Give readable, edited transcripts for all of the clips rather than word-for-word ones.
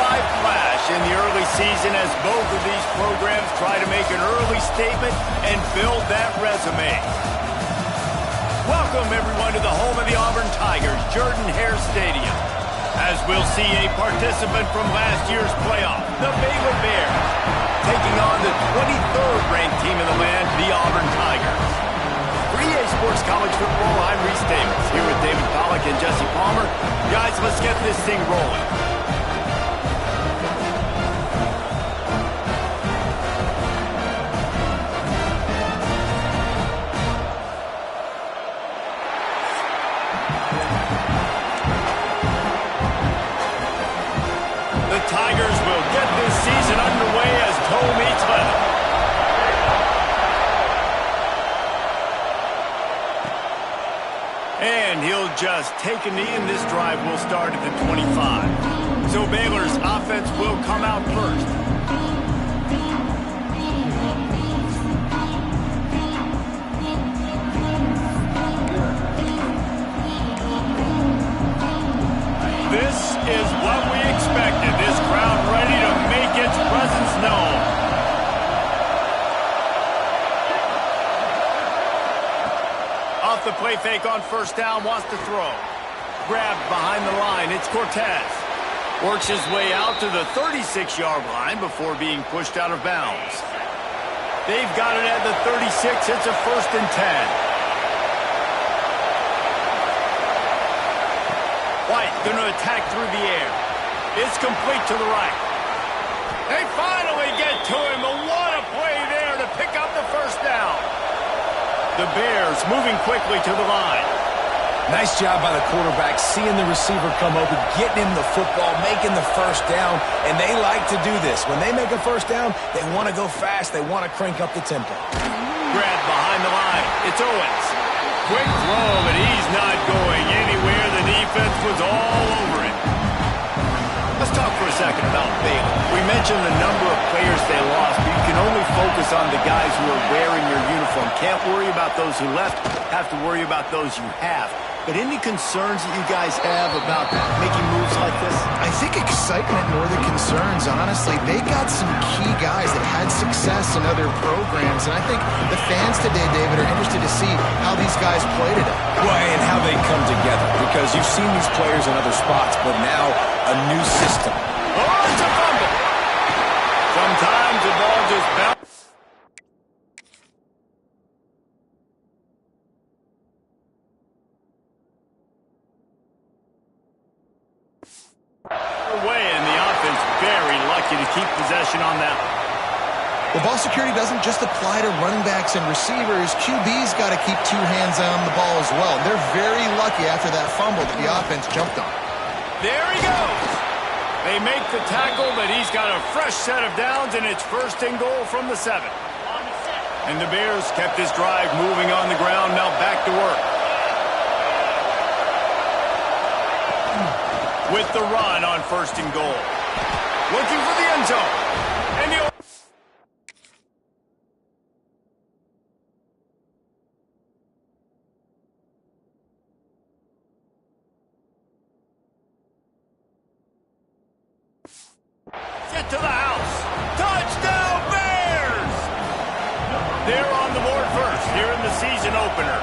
clash in the early season as both of these programs try to make an early statement and build that resume. Welcome, everyone, to the home of the Auburn Tigers, Jordan-Hare Stadium, as we'll see a participant from last year's playoff, the Baylor Bears, taking on the 23rd ranked team in the land, the Auburn Tigers. For EA Sports College Football, I'm Reese Davis, here with David Pollack and Jesse Palmer. Guys, let's get this thing rolling. The Tigers will get this season underway as toe meets leather. And he'll just take a knee, and this drive will start at the 25. So Baylor's offense will come out first. This is what we expected. This crowd ready to make its presence known. Off the play fake on first down, wants to throw. Grabbed behind the line, it's Cortez. Works his way out to the 36-yard line before being pushed out of bounds. They've got it at the 36. It's a 1st and 10. White going to attack through the air. It's complete to the right. They finally get to him, but what a play there to pick up the first down. The Bears moving quickly to the line. Nice job by the quarterback, seeing the receiver come open, getting him the football, making the first down, and they like to do this. When they make a first down, they want to go fast. They want to crank up the tempo. Grabbed behind the line. It's Owens. Quick throw, but he's not going anywhere. The defense was all over it. Let's talk for a second about Baylor. We mentioned the number of players they lost, but you can only focus on the guys who are wearing your uniform. Can't worry about those who left. Have to worry about those you have. But any concerns that you guys have about making moves like this? I think excitement more than concerns, honestly. They got some key guys that had success in other programs, and I think the fans today, David, are interested to see how these guys play today. Well, and how they come together, because you've seen these players in other spots, but now a new system. Oh, it's a fumble! Sometimes the ball just bounces. Away, and the offense very lucky to keep possession on that. Well, ball security doesn't just apply to running backs and receivers. QB's got to keep 2 hands on the ball as well. And they're very lucky after that fumble that the offense jumped on. There he goes. They make the tackle, but he's got a fresh set of downs, and it's 1st and goal from the 7. And the Bears kept this drive moving on the ground. Now back to work. With the run on 1st and goal. Looking for the end zone. And the get to the house. Touchdown Bears! They're on the board first here in the season opener.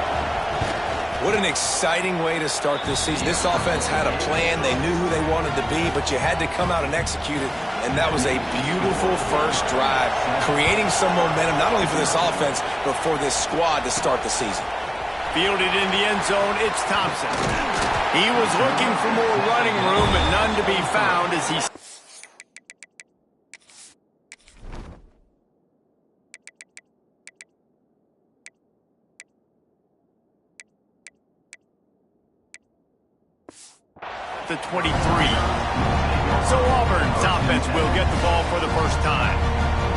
What an exciting way to start this season. This offense had a plan. They knew who they wanted to be, but you had to come out and execute it, and that was a beautiful first drive, creating some momentum, not only for this offense, but for this squad to start the season. Fielded in the end zone, it's Thompson. He was looking for more running room, but none to be found as he... the 23. So Auburn's offense will get the ball for the first time.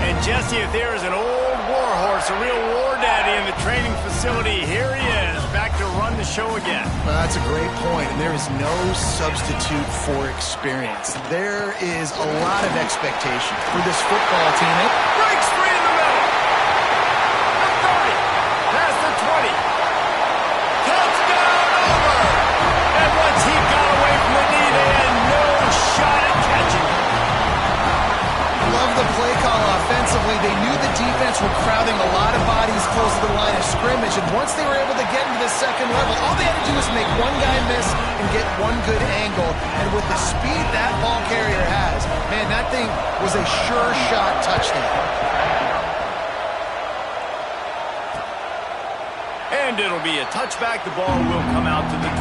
And Jesse, if there is an old war horse, a real war daddy in the training facility, here he is, back to run the show again. Well, that's a great point, and there is no substitute for experience. There is a lot of expectation for this football team. It breaks free in the middle. The 30, past the 20. Touchdown, Auburn! And once he got away from the knee, they had no shot at catching him. mentioned, once they were able to get into the second level, all they had to do was make one guy miss and get one good angle. And with the speed that ball carrier has, man, that thing was a sure shot touchdown. And it'll be a touchback. The ball will come out to the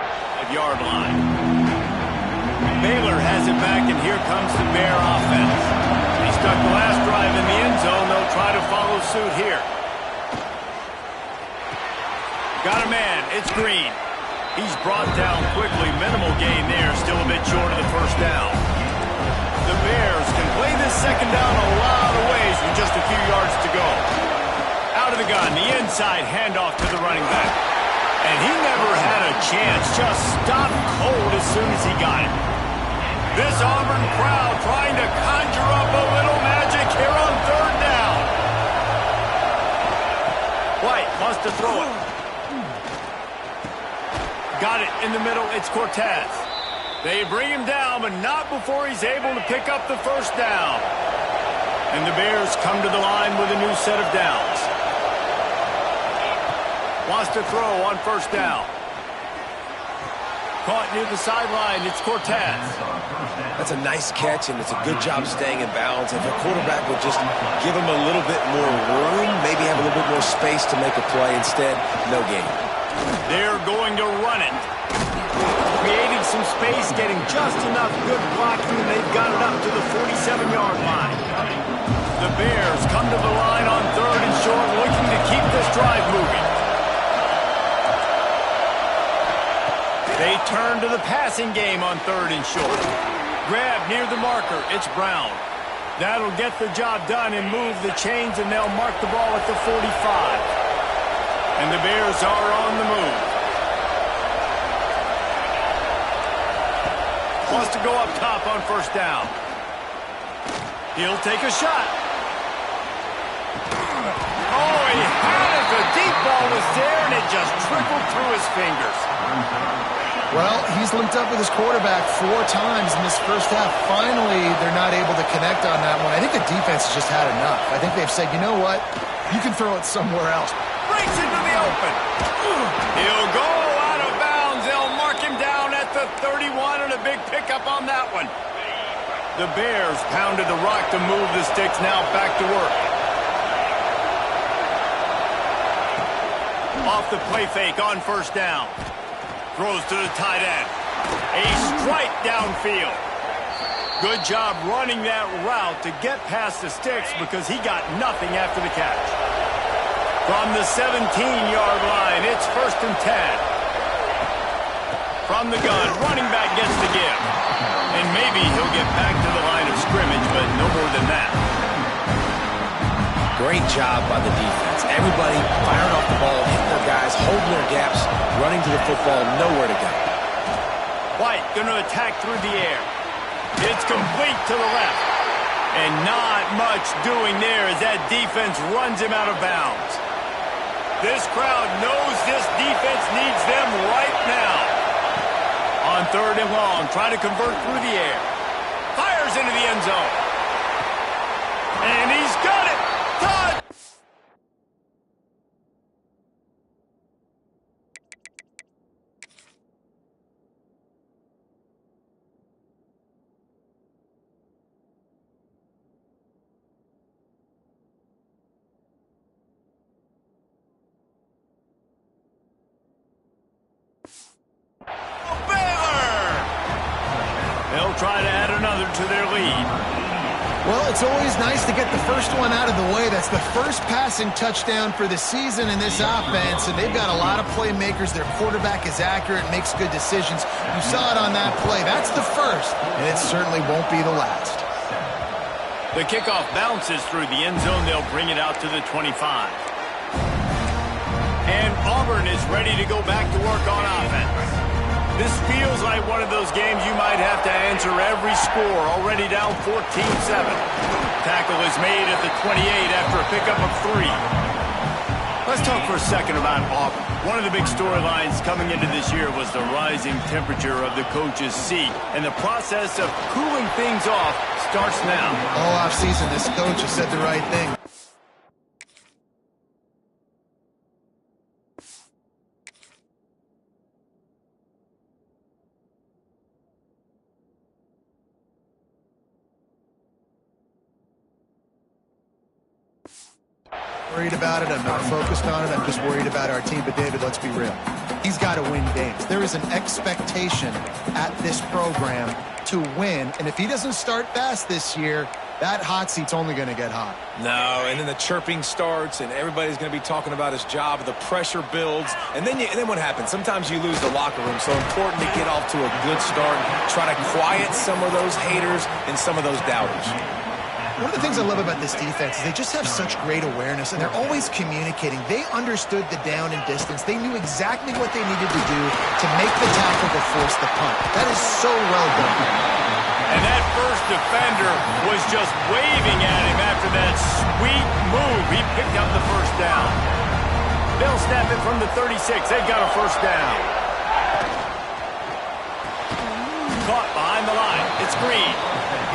5-yard line. Baylor has it back, and here comes the Bear offense. He stuck the last drive in the end zone. They'll try to follow suit here. Got a man. It's Green. He's brought down quickly. Minimal gain there. Still a bit short of the first down. The Bears can play this second down a lot of ways with just a few yards to go. Out of the gun. The inside handoff to the running back. And he never had a chance. Just stopped cold as soon as he got it. This Auburn crowd trying to conjure up a little magic here on third down. White wants to throw it. Got it in the middle. It's Cortez. They bring him down, but not before he's able to pick up the first down. And the Bears come to the line with a new set of downs. Wants to throw on first down. Caught near the sideline. It's Cortez. That's a nice catch, and it's a good job staying in bounds. If a quarterback would just give him a little bit more room, maybe have a little bit more space to make a play. Instead, no gain. They're going to run it. Creating some space, getting just enough good blocking, and they've got it up to the 47-yard line. The Bears come to the line on third and short, looking to keep this drive moving. They turn to the passing game on third and short. Grab near the marker. It's Brown. That'll get the job done and move the chains, and they'll mark the ball at the 45. And the Bears are on the move. Wants to go up top on first down. He'll take a shot. Oh, he had it. The deep ball was there, and it just trickled through his fingers. Well, he's linked up with his quarterback 4 times in this first half. Finally, they're not able to connect on that one. I think the defense has just had enough. I think they've said, you know what? You can throw it somewhere else. Breaks into the open. He'll go out of bounds. They'll mark him down at the 31, and a big pickup on that one. The Bears pounded the rock to move the sticks. Now back to work. Off the play fake on first down. Throws to the tight end. A strike downfield. Good job running that route to get past the sticks because he got nothing after the catch. From the 17-yard line, it's first and 10. From the gun, running back gets the give. And maybe he'll get back to the line of scrimmage, but no more than that. Great job by the defense. Everybody firing off the ball, hitting their guys, holding their gaps, running to the football, nowhere to go. White going to attack through the air. It's complete to the left. And not much doing there as that defense runs him out of bounds. This crowd knows this defense needs them right now. On third and long, trying to convert through the air. Fires into the end zone. And he's got it. Touch! They'll try to add another to their lead. Well, it's always nice to get the first one out of the way. That's the first passing touchdown for the season in this offense, and they've got a lot of playmakers. Their quarterback is accurate, makes good decisions. You saw it on that play. That's the first, and it certainly won't be the last. The kickoff bounces through the end zone. They'll bring it out to the 25. And Auburn is ready to go back to work on offense. This feels like one of those games you might have to answer every score, already down 14-7. Tackle is made at the 28 after a pickup of 3. Let's talk for a second about Auburn. One of the big storylines coming into this year was the rising temperature of the coach's seat. And the process of cooling things off starts now. All offseason, this coach has said the right thing. Worried about it. I'm not focused on it. I'm just worried about our team. But, David, let's be real. He's got to win games. There is an expectation at this program to win. And if he doesn't start fast this year, that hot seat's only going to get hot. No, and then the chirping starts, and everybody's going to be talking about his job. The pressure builds, and then what happens? Sometimes you lose the locker room. So important to get off to a good start. Try to quiet some of those haters and some of those doubters. One of the things I love about this defense is they just have such great awareness, and they're always communicating. They understood the down and distance. They knew exactly what they needed to do to make the tackle to force the punt. That is so well done. And that first defender was just waving at him after that sweet move. He picked up the first down. They'll snap it from the 36. They've got a first down. Caught behind the line. It's Green.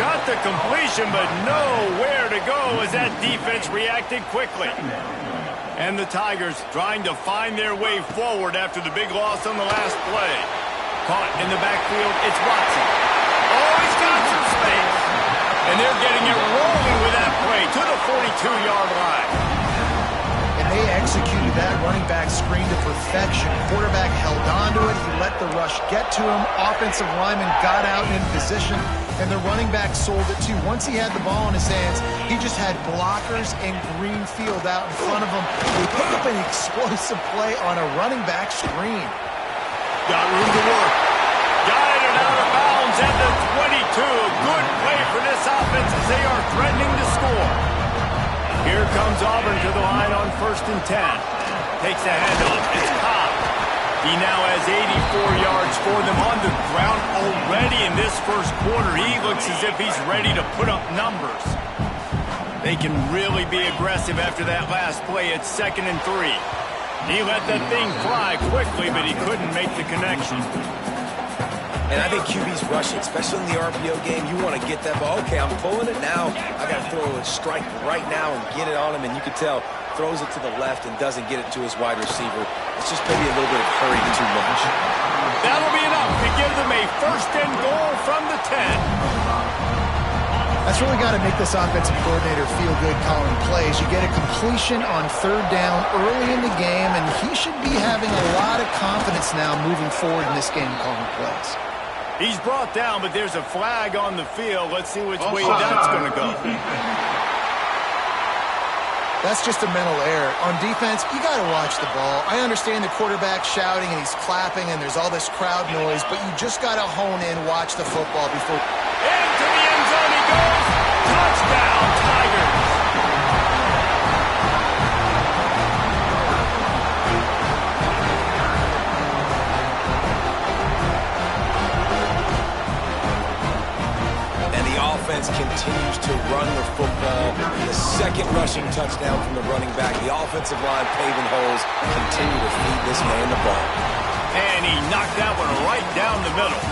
Got the completion, but nowhere to go as that defense reacted quickly. And the Tigers trying to find their way forward after the big loss on the last play. Caught in the backfield, it's Watson. Oh, he's got some space. And they're getting it rolling with that play to the 42-yard line. And they executed that running back screen to perfection. Quarterback held on to it. He let the rush get to him. Offensive lineman got out in position. And the running back sold it too. Once he had the ball in his hands, he just had blockers and green field out in front of him. He put up an explosive play on a running back screen. Got room to work. Guided out of bounds at the 22. Good play for this offense as they are threatening to score. Here comes Auburn to the line on 1st and 10. Takes the handoff. It's Cobb. He now has 84 yards for them on the ground already in this first quarter. He looks as if he's ready to put up numbers. They can really be aggressive after that last play at 2nd and 3. He let that thing fly quickly, but he couldn't make the connection. And I think QB's rushing, especially in the RPO game. You want to get that ball. Okay, I'm pulling it now. I got to throw a strike right now and get it on him. And you can tell, throws it to the left and doesn't get it to his wide receiver. It's just maybe a little bit of hurry too much. That'll be enough to give them a 1st and goal from the 10. That's really got to make this offensive coordinator feel good calling plays. You get a completion on 3rd down early in the game, and he should be having a lot of confidence now moving forward in this game calling plays. He's brought down, but there's a flag on the field. Let's see which way that's going to go. That's just a mental error. On defense, you got to watch the ball. I understand the quarterback shouting and he's clapping and there's all this crowd noise, but you just got to hone in, watch the football before. Into the end zone he goes. Touchdown, Tigers. Offense continues to run the football. The 2nd rushing touchdown from the running back. The offensive line paving holes. Continue to feed this man the ball. And he knocked that one right down the middle.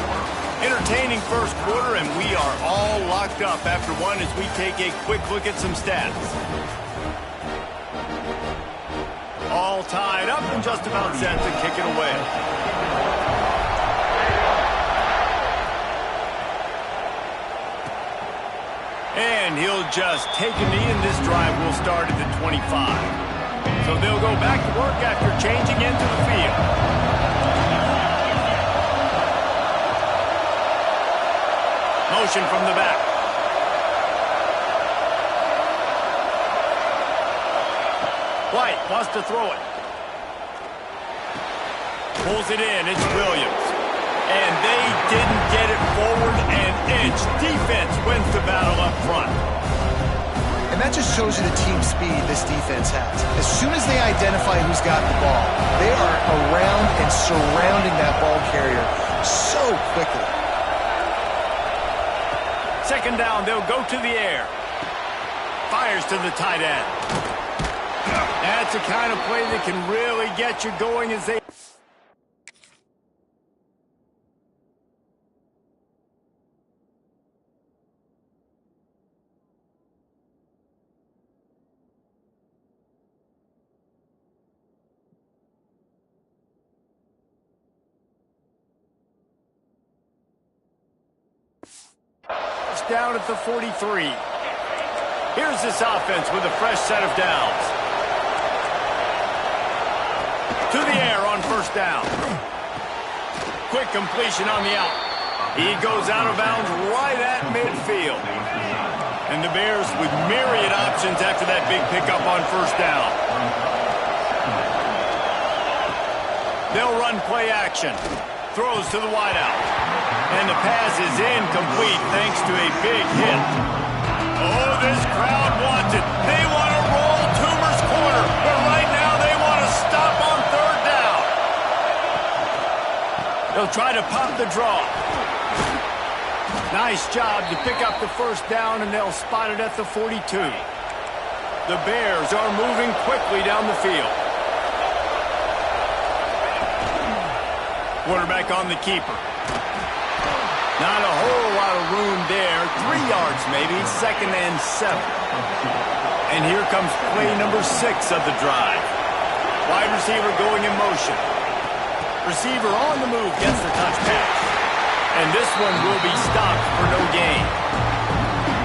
Entertaining first quarter, and we are all locked up after one as we take a quick look at some stats. All tied up and just about set to kick it away. And he'll just take a knee, and this drive will start at the 25. So they'll go back to work after changing into the field. Motion from the back. White wants to throw it. Pulls it in. It's Williams. And they didn't get it forward an inch. Defense wins the battle up front. And that just shows you the team speed this defense has. As soon as they identify who's got the ball, they are around and surrounding that ball carrier so quickly. 2nd down, they'll go to the air. Fires to the tight end. That's the kind of play that can really get you going as they... Down at the 43. Here's this offense with a fresh set of downs. To the air on first down. Quick completion on the out. He goes out of bounds right at midfield. And the Bears with myriad options after that big pickup on first down. They'll run play action. Throws to the wideout. And the pass is incomplete thanks to a big hit. Oh, this crowd wants it. They want to roll Toomer's corner. But right now they want to stop on third down. They'll try to pop the draw. Nice job to pick up the first down, and they'll spot it at the 42. The Bears are moving quickly down the field. Quarterback on the keeper. Not a whole lot of room there. 3 yards maybe, 2nd and 7. And here comes play number 6 of the drive. Wide receiver going in motion. Receiver on the move gets the touch pass. And this one will be stopped for no gain.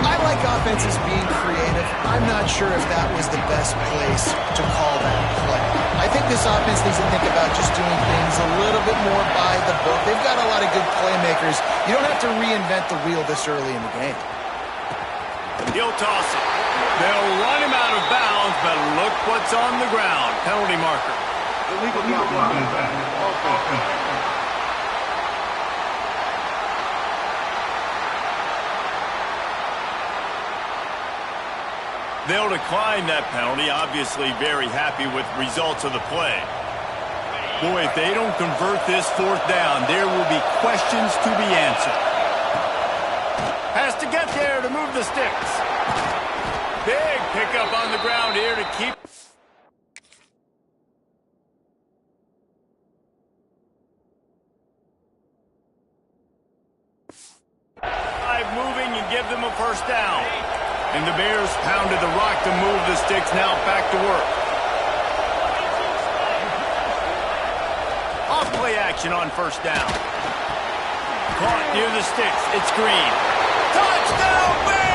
I like offenses being creative. I'm not sure if that was the best place to call that play. I think this offense needs to think about just doing things a little bit more by the book. They've got a lot of good playmakers. You don't have to reinvent the wheel this early in the game. He'll toss it. They'll run him out of bounds, but look what's on the ground. Penalty marker. Illegal blocking is back. They'll decline that penalty, obviously very happy with results of the play. Boy, if they don't convert this 4th down, there will be questions to be answered. Has to get there to move the sticks. Big pickup on the ground here to keep... moving and give them a first down. And the Bears pounded the rock to move the sticks, now back to work. Off play action on first down. Caught near the sticks. It's Green. Touchdown Bears!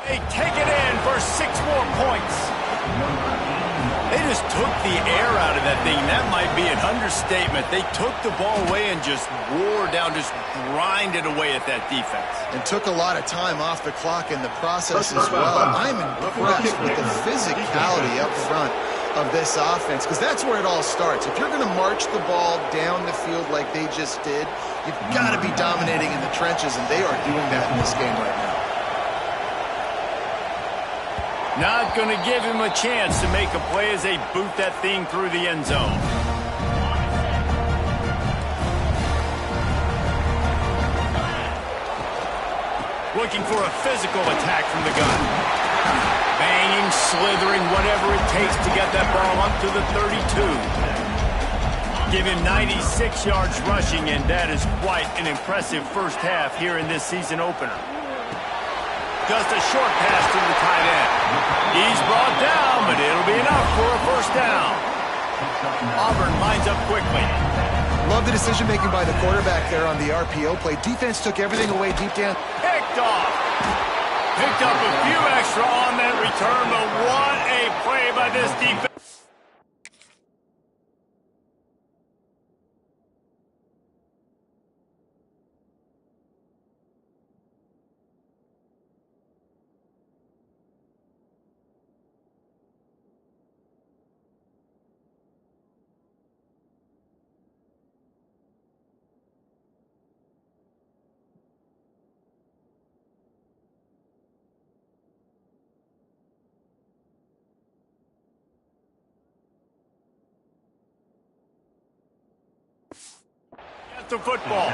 They take it in for 6 more points. They just took the air out of that thing. That might be an understatement. They took the ball away and just wore down, just grinded away at that defense. And took a lot of time off the clock in the process as well. I'm impressed with the physicality up front of this offense, because that's where it all starts. If you're going to march the ball down the field like they just did, you've got to be dominating in the trenches, and they are doing that in this game right now. Not going to give him a chance to make a play as they boot that thing through the end zone. Looking for a physical attack from the gun. Banging, slithering, whatever it takes to get that ball up to the 32. Give him 96 yards rushing, and that is quite an impressive first half here in this season opener. Just a short pass to the tight end. He's brought down, but it'll be enough for a first down. Auburn lines up quickly. Love the decision-making by the quarterback there on the RPO play. Defense took everything away deep down. Picked off. Picked up a few extra on that return, but what a play by this defense. the football.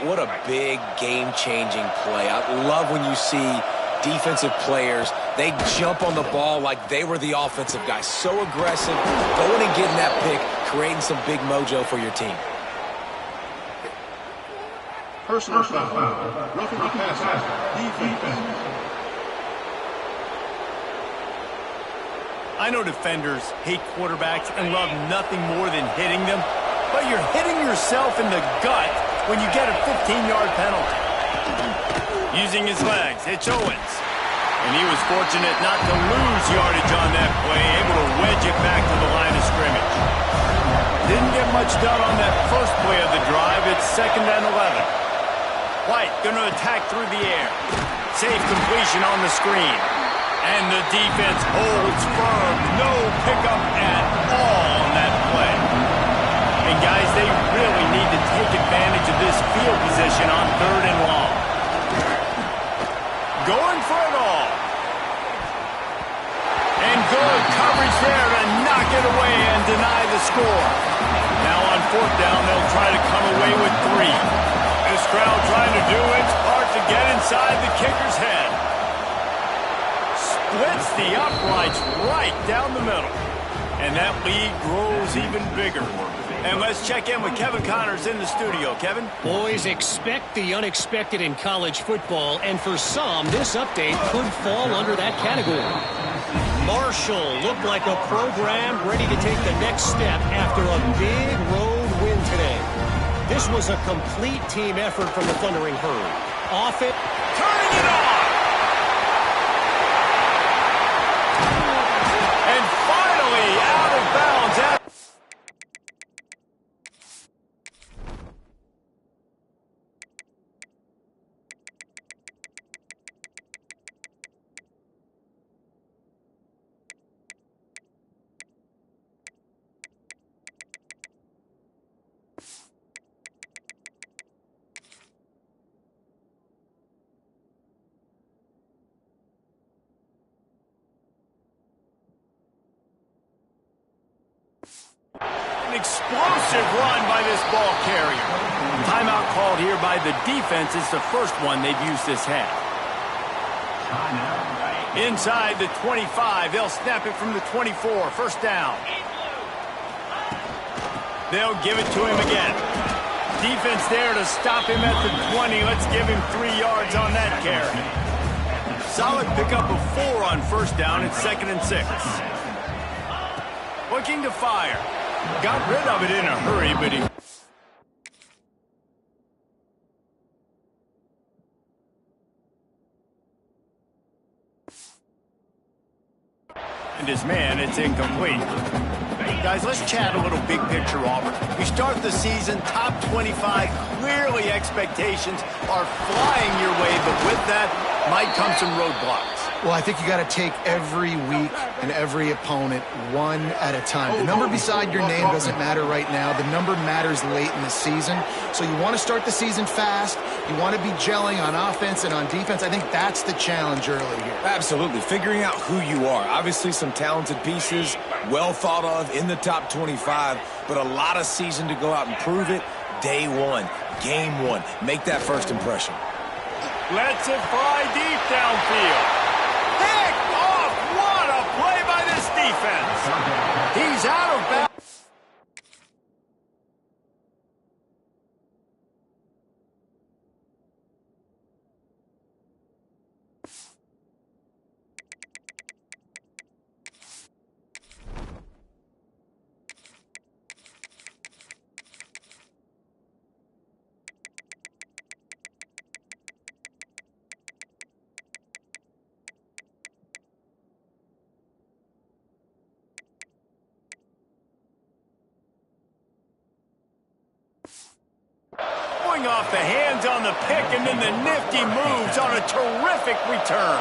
What a big game-changing play. I love when you see defensive players, they jump on the ball like they were the offensive guy. So aggressive, going and getting that pick, creating some big mojo for your team. Personal foul. Roughing the passer. Defense. I know defenders hate quarterbacks and love nothing more than hitting them, but you're hitting yourself in the gut when you get a 15-yard penalty. Using his legs, it's Owens. And he was fortunate not to lose yardage on that play, able to wedge it back to the line of scrimmage. Didn't get much done on that first play of the drive. It's 2nd and 11. White going to attack through the air. Safe completion on the screen. And the defense holds firm. No pickup at all on that play. And guys, they really need to take advantage of this field position on 3rd and long. Going for it all. And good coverage there to knock it away and deny the score. Now on 4th down, they'll try to come away with 3. This crowd trying to do its part to get inside the kicker's head. Splits the uprights right down the middle. And that lead grows even bigger. And let's check in with Kevin Connors in the studio. Kevin? Boys, expect the unexpected in college football, and for some, this update could fall under that category. Marshall looked like a program ready to take the next step after a big road win today. This was a complete team effort from the Thundering Herd. Off it. Turning it on! And finally out of bounds. An explosive run by this ball carrier. Timeout called here by the defense. It's the first one they've used this half. Inside the 25. They'll snap it from the 24. First down. They'll give it to him again. Defense there to stop him at the 20. Let's give him 3 yards on that carry. Solid pickup of 4 on first down. It's 2nd and 6. Looking to fire. Got rid of it in a hurry, but he... And his man, it's incomplete. Guys, let's chat a little big picture, Auburn. We start the season top 25. Clearly expectations are flying your way, but with that might come some roadblocks. Well, I think you got to take every week and every opponent one at a time. The number beside your name doesn't matter right now. The number matters late in the season. So you want to start the season fast. You want to be gelling on offense and on defense. I think that's the challenge early here. Absolutely. Figuring out who you are. Obviously some talented pieces, well thought of in the top 25, but a lot of season to go out and prove it. Day 1, game 1. Make that first impression. Lets it fly deep downfield. Pick off! What a play by this defense. He's out of bounds. Off the hands on the pick, and then the nifty moves on a terrific return.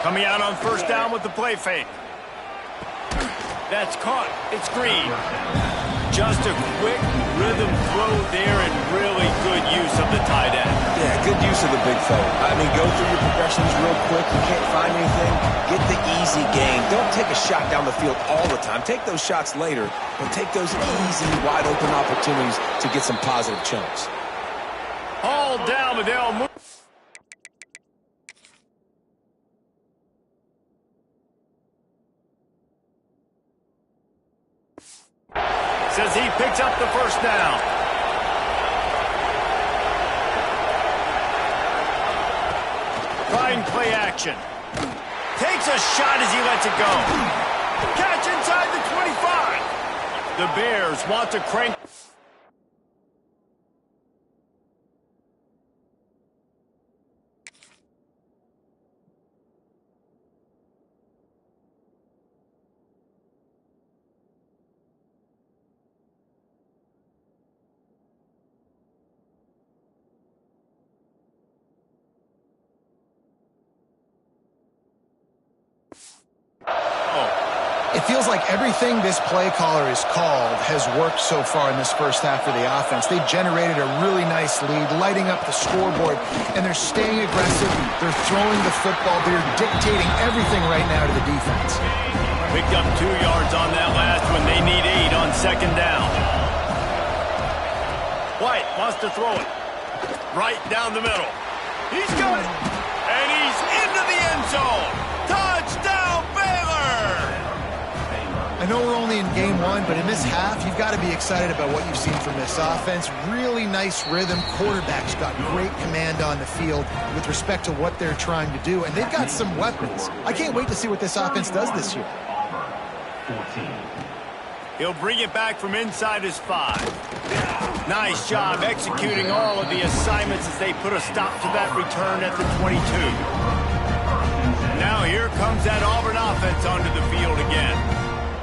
Coming out on first down with the play fake. That's caught. It's Green. Just a quick rhythm throw there and really good use of the tight end. Yeah, good use of the big fella. I mean, go through your progressions real quick. You can't find anything. Get the easy gain. Don't take a shot down the field all the time. Take those shots later, but take those easy, wide-open opportunities to get some positive chunks. All down, but they'll move. Says he picks up the first down. Trying play action. Takes a shot as he lets it go. Catch inside the 25. The Bears want to crank. It feels like everything this play caller has called has worked so far in this first half for the offense. They generated a really nice lead, lighting up the scoreboard, and they're staying aggressive. They're throwing the football. They're dictating everything right now to the defense. Picked up 2 yards on that last one. They need 8 on second down. White wants to throw it. Right down the middle. He's got it. And he's into the end zone. Touchdown, Baylor! I know we're only in game 1, but in this half, you've got to be excited about what you've seen from this offense. Really nice rhythm. Quarterback's got great command on the field with respect to what they're trying to do, and they've got some weapons. I can't wait to see what this offense does this year. He'll bring it back from inside his 5. Nice job executing all of the assignments as they put a stop to that return at the 22. Now here comes that Auburn offense onto the field again.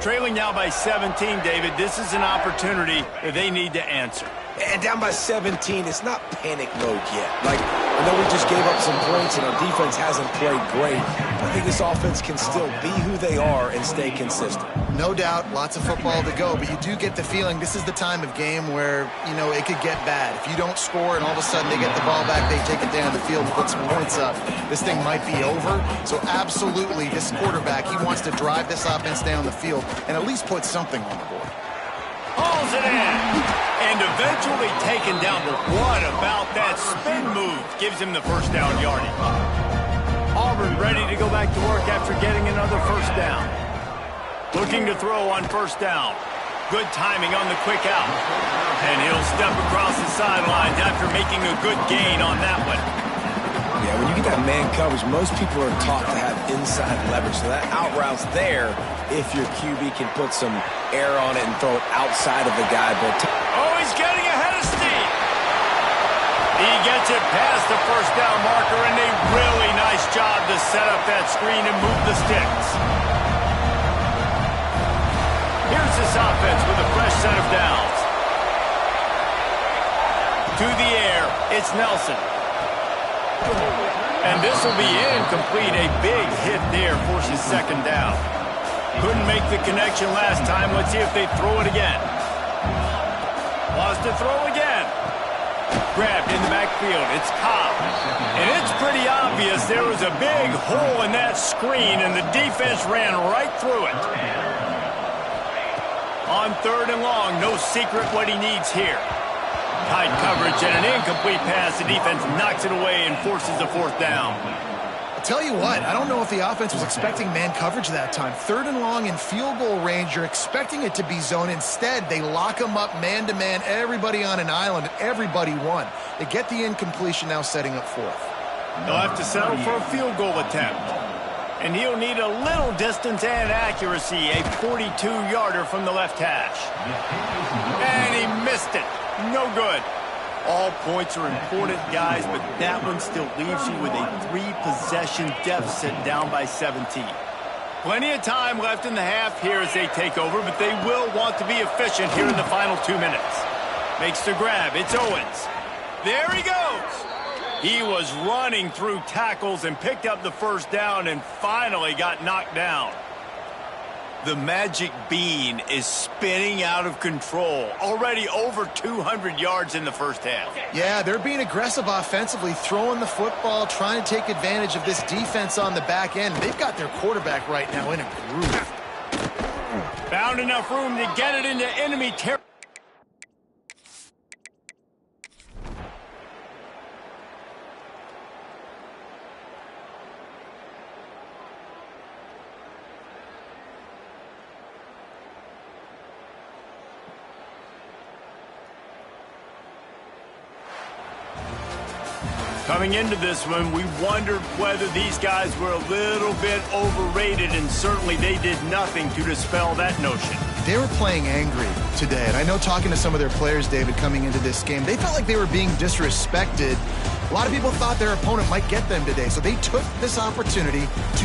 Trailing now by 17, David. This is an opportunity that they need to answer. And down by 17, it's not panic mode yet. Like, I know we just gave up some points and our defense hasn't played great. I think this offense can still be who they are and stay consistent. No doubt, lots of football to go, but you do get the feeling this is the time of game where, you know, it could get bad. If you don't score and all of a sudden they get the ball back, they take it down the field, put some points up, this thing might be over. So absolutely, this quarterback, he wants to drive this offense down the field and at least put something on the board. Hauls it in. And eventually taken down. But what about that spin move? Gives him the first down yardage. Auburn ready to go back to work after getting another first down. Looking to throw on first down. Good timing on the quick out. And he'll step across the sidelines after making a good gain on that one. Yeah, when you get that man coverage, most people are taught to have inside leverage. So that out route's there if your QB can put some air on it and throw it outside of the guy. But oh, he's getting ahead of steam. He gets it past the first down marker, and a really nice job to set up that screen and move the sticks. Here's this offense with a fresh set of downs. To the air, it's Nelson. And this will be incomplete. A big hit there forces second down. Couldn't make the connection last time. Let's see if they throw it again. Wants to throw again. Grabbed in the backfield. It's Cobb. And it's pretty obvious there was a big hole in that screen, and the defense ran right through it. On third and long, no secret what he needs here. Tight coverage and an incomplete pass. The defense knocks it away and forces a fourth down. I'll tell you what, I don't know if the offense was expecting man coverage that time. Third and long in field goal range, you're expecting it to be zone. Instead, they lock them up man-to-man, everybody on an island, everybody won. They get the incompletion, now setting up fourth. They'll have to settle for a field goal attempt. And he'll need a little distance and accuracy, a 42-yarder from the left hash. And he missed it. No good. All points are important, guys, but that one still leaves you with a 3-possession deficit down by 17. Plenty of time left in the half here as they take over, but they will want to be efficient here in the final 2 minutes. Makes the grab. It's Owens. There he goes. He was running through tackles and picked up the first down and finally got knocked down. The magic bean is spinning out of control. Already over 200 yards in the first half. Yeah, they're being aggressive offensively, throwing the football, trying to take advantage of this defense on the back end. They've got their quarterback right now in a groove. Found enough room to get it into enemy territory. Coming into this one, we wondered whether these guys were a little bit overrated, and certainly they did nothing to dispel that notion. They were playing angry today, and I know talking to some of their players, David, coming into this game, they felt like they were being disrespected. A lot of people thought their opponent might get them today, so they took this opportunity to